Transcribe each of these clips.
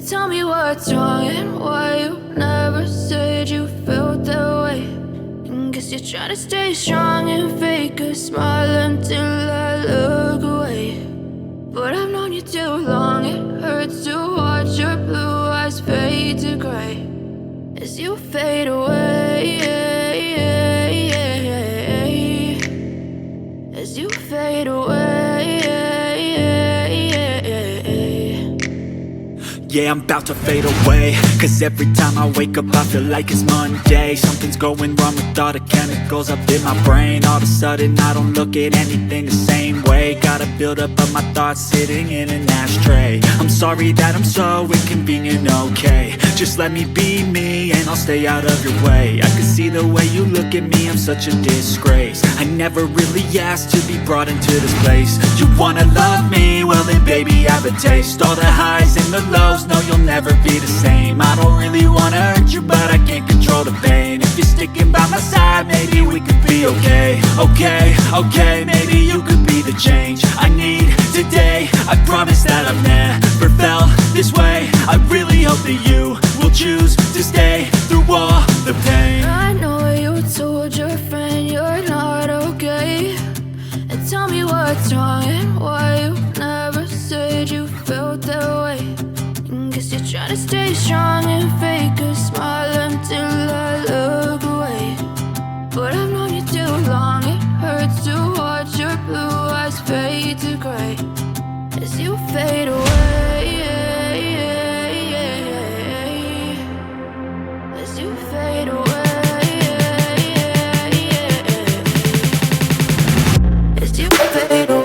Tell me what's wrong and why you never said you felt that way. And guess you're trying to stay strong and fake a smile until I look away. But I've known you too long, it hurts to watch your blue eyes fade to gray as you fade away, as you fade away. Yeah, I'm about to fade away, cause every time I wake up I feel like it's Monday. Something's going wrong with all the chemicals up in my brain. All of a sudden I don't look at anything the same way. Gotta build up of my thoughts sitting in an ashtray. I'm sorry that I'm so inconvenient, okay. Just let me be me and I'll stay out of your way. I can see the way you look at me, I'm such a disgrace. I never really asked to be brought into this place. You wanna love me? Well then baby I have a taste. All the highs and the lows, no, you'll never be the same. I don't really wanna hurt you, but I can't control the pain. If you're sticking by my side, maybe we could be okay. Okay, maybe you could be the change I need today. I promise that I've never felt this way. I really hope that you will choose to stay through all the pain. I know you told your friend you're not okay. And tell me what's wrong and why you never said you felt that way. Guess you're trying to stay strong and fake a smile until I look away. But I've known you too long, it hurts to watch your blue eyes fade to gray as you fade away, as you fade away, as you fade away.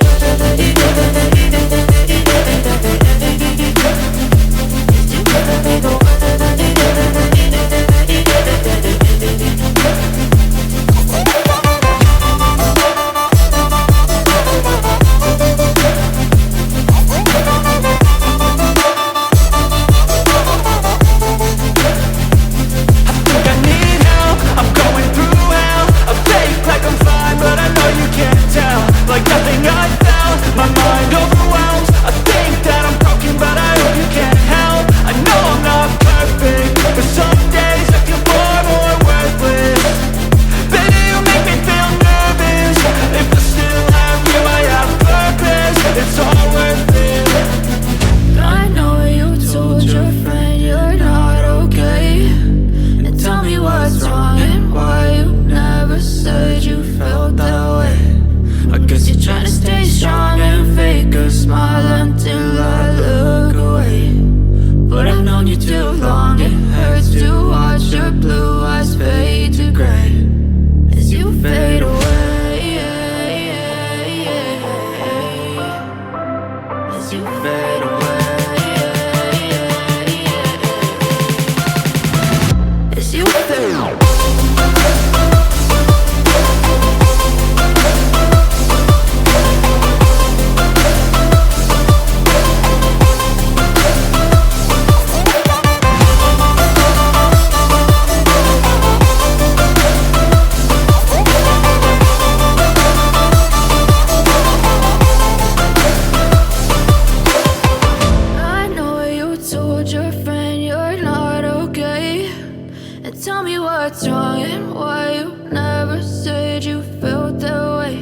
Tell me what's wrong and why you never said you felt that way.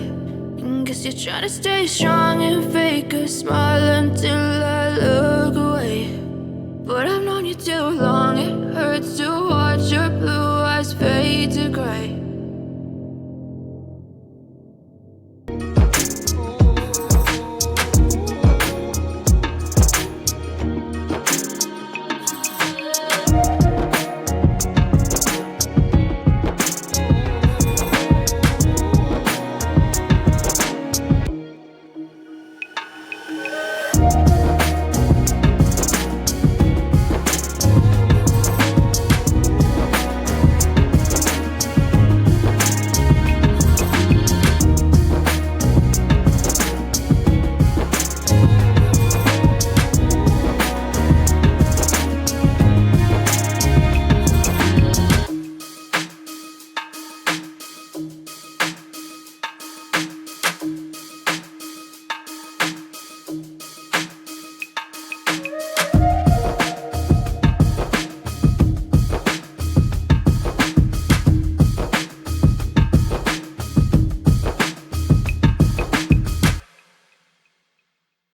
And guess you're trying to stay strong and fake a smile until I look